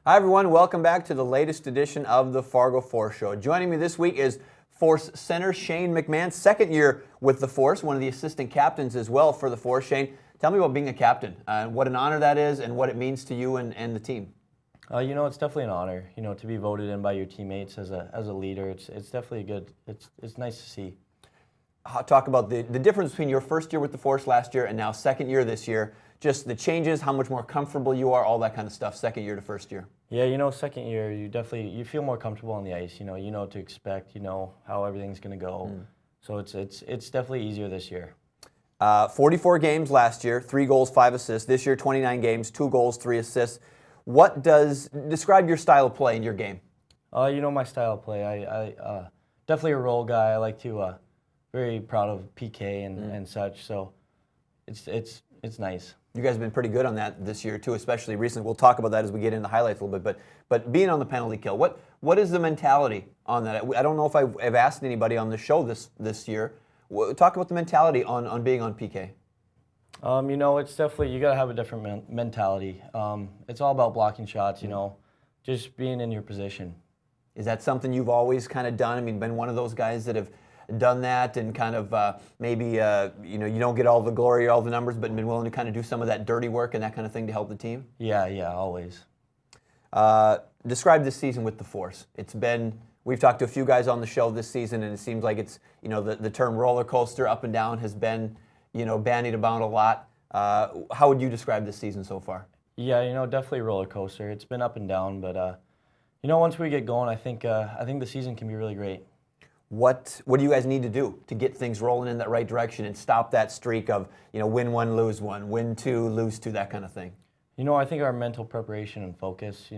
Hi everyone, welcome back to the latest edition of the Fargo Force Show. Joining me this week is Force center Shane McMahan, second year with the Force, one of the assistant captains as well for the Force. Shane, tell me about being a captain, what an honor that is and what it means to you and the team. It's definitely an honor, to be voted in by your teammates as a leader. It's definitely good. It's nice to see. Talk about the difference between your first year with the Force last year and now second year this year. Just the changes, how much more comfortable you are, all that kind of stuff, second year to first year. Yeah, second year, you feel more comfortable on the ice. You know what to expect. You know how everything's going to go. So it's definitely easier this year. 44 games last year, 3 goals, 5 assists. This year, 29 games, 2 goals, 3 assists. Describe your style of play in your game? My style of play. I definitely a role guy. I like to very proud of PK and such. So it's nice. You guys have been pretty good on that this year too, especially recently. We'll talk about that as we get into the highlights a little bit. But being on the penalty kill, what is the mentality on that? I don't know if I've asked anybody on the show this year. Talk about the mentality on being on PK. It's definitely, you got to have a different mentality. It's all about blocking shots, just being in your position. Is that something you've always kind of done? I mean, been one of those guys that have done that and kind of maybe, you don't get all the glory or all the numbers, but been willing to kind of do some of that dirty work and that kind of thing to help the team? Yeah, always. Describe this season with the Force. We've talked to a few guys on the show this season, and it seems like it's, the term roller coaster up and down has been, bandied about a lot. How would you describe this season so far? Yeah, definitely roller coaster. It's been up and down, but once we get going, I think the season can be really great. What do you guys need to do to get things rolling in that right direction and stop that streak of, win 1, lose 1, win 2, lose 2, that kind of thing? I think our mental preparation and focus,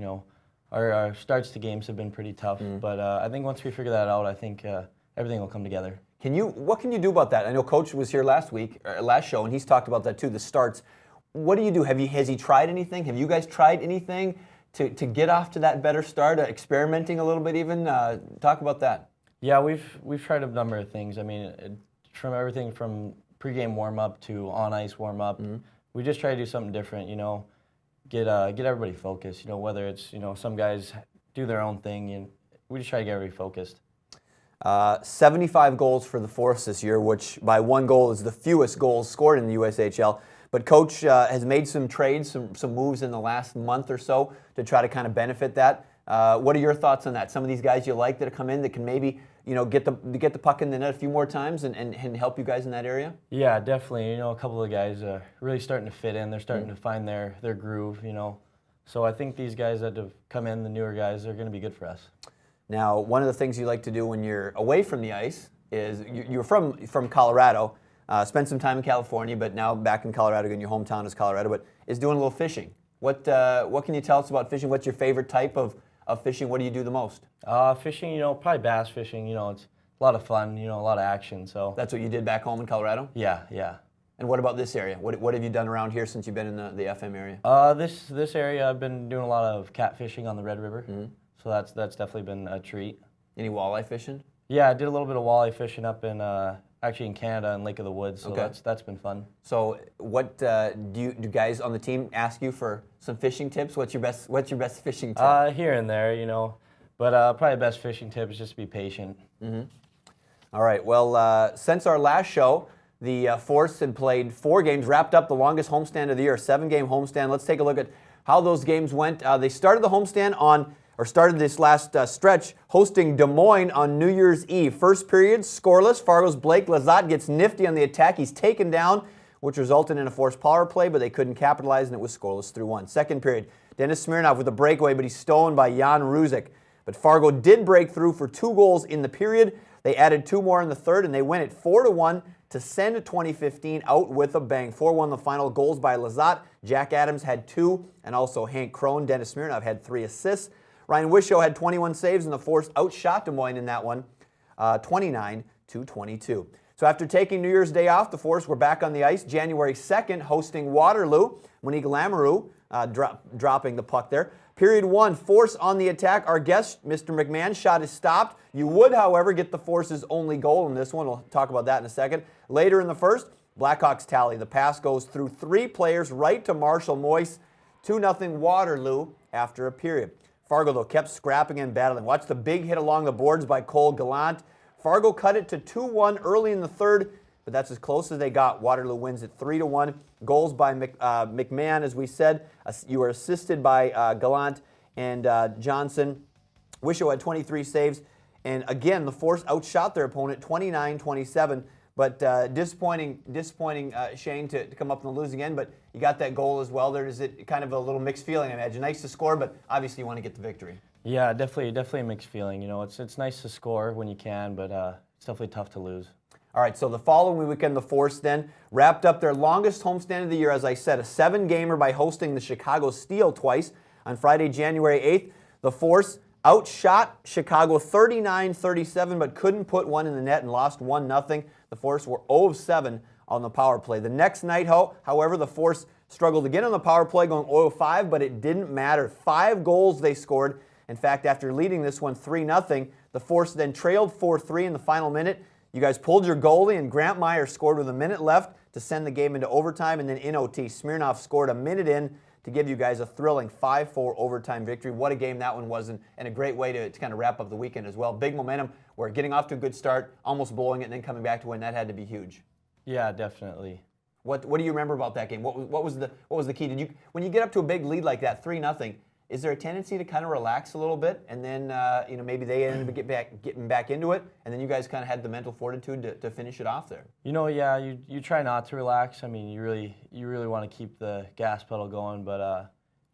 our starts to games have been pretty tough, but I think once we figure that out, I think everything will come together. What can you do about that? I know Coach was here last show, and he's talked about that too, the starts. What do you do? Has he tried anything? Have you guys tried anything to get off to that better start, experimenting a little bit even? Talk about that. Yeah, we've tried a number of things. I mean, from everything from pregame warm-up to on-ice warm-up. We just try to do something different, get everybody focused, whether it's, some guys do their own thing, and we just try to get everybody focused. 75 goals for the Force this year, which by 1 goal is the fewest goals scored in the USHL. But Coach has made some trades, some moves in the last month or so to try to kind of benefit that. What are your thoughts on that? Some of these guys you like that have come in that can maybe, get the puck in the net a few more times and help you guys in that area? Yeah, definitely. A couple of guys are really starting to fit in. They're starting to find their groove, So I think these guys that have come in, the newer guys, are going to be good for us. Now, one of the things you like to do when you're away from the ice is you're from Colorado, spent some time in California, but now back in Colorado, and your hometown is Colorado, but is doing a little fishing. What can you tell us about fishing? What's your favorite type of fishing? What do you do the most? Fishing, probably bass fishing. It's a lot of fun, a lot of action. So that's what you did back home in Colorado? Yeah. And what about this area? What have you done around here since you've been in the FM area? This area, I've been doing a lot of catfishing on the Red River. So that's definitely been a treat. Any walleye fishing? Yeah, I did a little bit of walleye fishing up in actually in Canada in Lake of the Woods. So okay. that's been fun. So what do guys on the team ask you for some fishing tips? What's your best fishing tip? Here and there, but probably the best fishing tip is just to be patient. All right. Well, since our last show, the Force had played 4 games, wrapped up the longest homestand of the year, a 7-game homestand. Let's take a look at how those games went. They started the homestand started this last stretch hosting Des Moines on New Year's Eve. First period, scoreless. Fargo's Blake Lazat gets nifty on the attack. He's taken down, which resulted in a forced power play, but they couldn't capitalize, and it was scoreless 3-1. Second period, Dennis Smirnov with a breakaway, but he's stolen by Jan Ruzik. But Fargo did break through for 2 goals in the period. They added 2 more in the third, and they win it 4-1 to send 2015 out with a bang. 4-1 the final. Goals by Lazat. Jack Adams had 2, and also Hank Crone. Dennis Smirnov had 3 assists. Ryan Wishow had 21 saves, and the Force outshot Des Moines in that one, 29-22. So after taking New Year's Day off, the Force were back on the ice January 2nd, hosting Waterloo. Monique Lamoureux dropping the puck there. Period 1, Force on the attack. Our guest, Mr. McMahon, shot is stopped. You would, however, get the Force's only goal in this one. We'll talk about that in a second. Later in the first, Blackhawks tally. The pass goes through 3 players right to Marshall Moyse. 2-0 Waterloo after a period. Fargo, though, kept scrapping and battling. Watch the big hit along the boards by Cole Gallant. Fargo cut it to 2-1 early in the third, but that's as close as they got. Waterloo wins it 3-1. Goals by McMahan, as we said. You were assisted by Gallant and Johnson. Wisho had 23 saves. And again, the Force outshot their opponent 29-27. But disappointing, Shane, to come up and lose again. But you got that goal as well. There is it kind of a little mixed feeling, I imagine. Nice to score, but obviously you want to get the victory. Yeah, definitely a mixed feeling. You know, it's nice to score when you can, but it's definitely tough to lose. All right, so the following weekend, the Force then wrapped up their longest homestand of the year, as I said, a 7-gamer by hosting the Chicago Steel twice. On Friday, January 8th, the Force outshot Chicago 39-37, but couldn't put one in the net and lost 1-0. The Force were 0-7 on the power play. The next night, however, the Force struggled again on the power play, going 0-5, but it didn't matter. 5 goals they scored. In fact, after leading this one 3-0, the Force then trailed 4-3 in the final minute. You guys pulled your goalie, and Grant Meyer scored with a minute left to send the game into overtime, and then in OT, Smirnoff scored a minute in to give you guys a thrilling 5-4 overtime victory. What a game that one was, and a great way to kind of wrap up the weekend as well. Big momentum. We're getting off to a good start, almost blowing it, and then coming back to win. That had to be huge. Yeah, definitely. What do you remember about that game? What was the key? When you get up to a big lead like that, 3-0, is there a tendency to kind of relax a little bit, and then maybe they ended up getting back into it, and then you guys kind of had the mental fortitude to finish it off there? You know, yeah, you try not to relax. I mean, you really want to keep the gas pedal going, but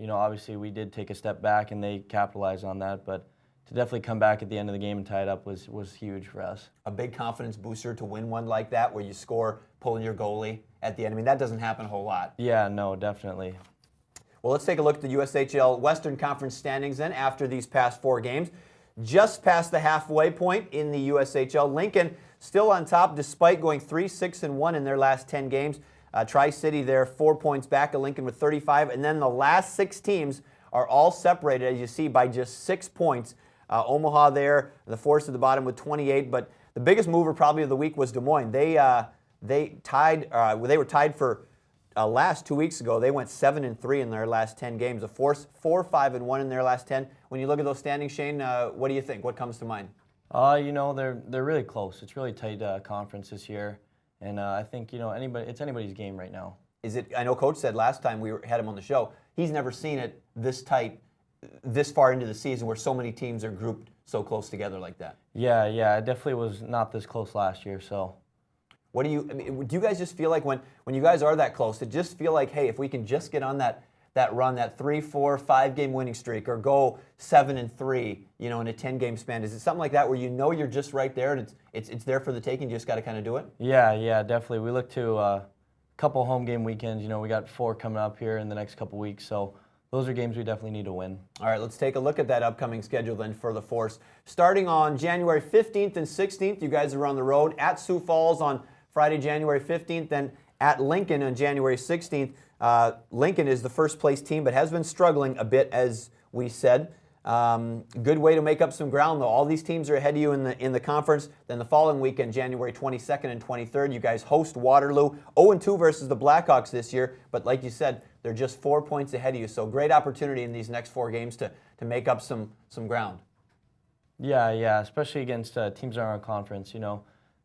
obviously we did take a step back, and they capitalized on that. But to definitely come back at the end of the game and tie it up was huge for us. A big confidence booster to win one like that, where you score pulling your goalie at the end. I mean, that doesn't happen a whole lot. Yeah, no, definitely. Well, let's take a look at the USHL Western Conference standings then after these past 4 games. Just past the halfway point in the USHL, Lincoln still on top despite going 3-6-1 in their last 10 games. Tri-City there 4 points back of Lincoln with 35, and then the last 6 teams are all separated, as you see, by just 6 points. Omaha there, the Force at the bottom with 28, but the biggest mover probably of the week was Des Moines. They were tied for last 2 weeks ago. They went 7-3 in their last 10 games. The Force 4-5-1 in their last 10. When you look at those standings, Shane, what do you think? What comes to mind? They're really close. It's really tight conference this year, and I think it's anybody's game right now. Is it? I know Coach said last time we had him on the show, he's never seen it this tight, this far into the season, where so many teams are grouped so close together like that. Yeah, it definitely was not this close last year. So. Do you guys just feel like when you guys are that close, to just feel like, hey, if we can just get on that run, that 3, 4, 5 game winning streak, or go 7-3, in a 10-game span, is it something like that where you're just right there and it's there for the taking? You just got to kind of do it? Yeah, definitely. We look to a couple home game weekends. We got 4 coming up here in the next couple weeks, so those are games we definitely need to win. All right, let's take a look at that upcoming schedule then for the Force. Starting on January 15th and 16th, you guys are on the road at Sioux Falls on Friday, January 15th, then at Lincoln on January 16th. Lincoln is the first place team, but has been struggling a bit, as we said. Good way to make up some ground, though. All these teams are ahead of you in the conference. Then the following weekend, January 22nd and 23rd, you guys host Waterloo. 0-2 versus the Blackhawks this year, but like you said, they're just 4 points ahead of you. So great opportunity in these next 4 games to make up some ground. Yeah, especially against teams in our conference.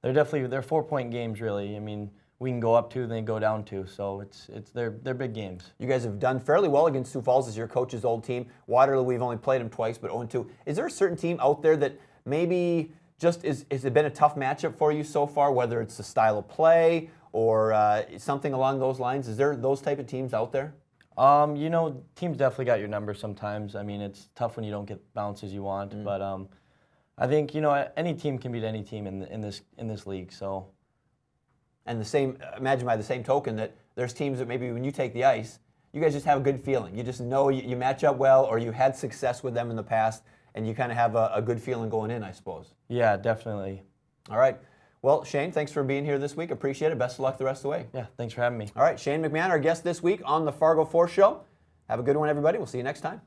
They're 4-point games, really. I mean, we can go up 2, then go down 2. So they're big games. You guys have done fairly well against Sioux Falls as your coach's old team. Waterloo, we've only played them twice, but 0-2. Is there a certain team out there that maybe just has it been a tough matchup for you so far, whether it's the style of play or something along those lines? Is there those type of teams out there? Teams definitely got your number sometimes. I mean, it's tough when you don't get bounces you want, but I think any team can beat any team in this league. So, and imagine by the same token that there's teams that maybe when you take the ice, you guys just have a good feeling. You just know you match up well, or you had success with them in the past, and you kind of have a good feeling going in, I suppose. Yeah, definitely. All right. Well, Shane, thanks for being here this week. Appreciate it. Best of luck the rest of the way. Yeah, thanks for having me. All right, Shane McMahan, our guest this week on the Fargo Force Show. Have a good one, everybody. We'll see you next time.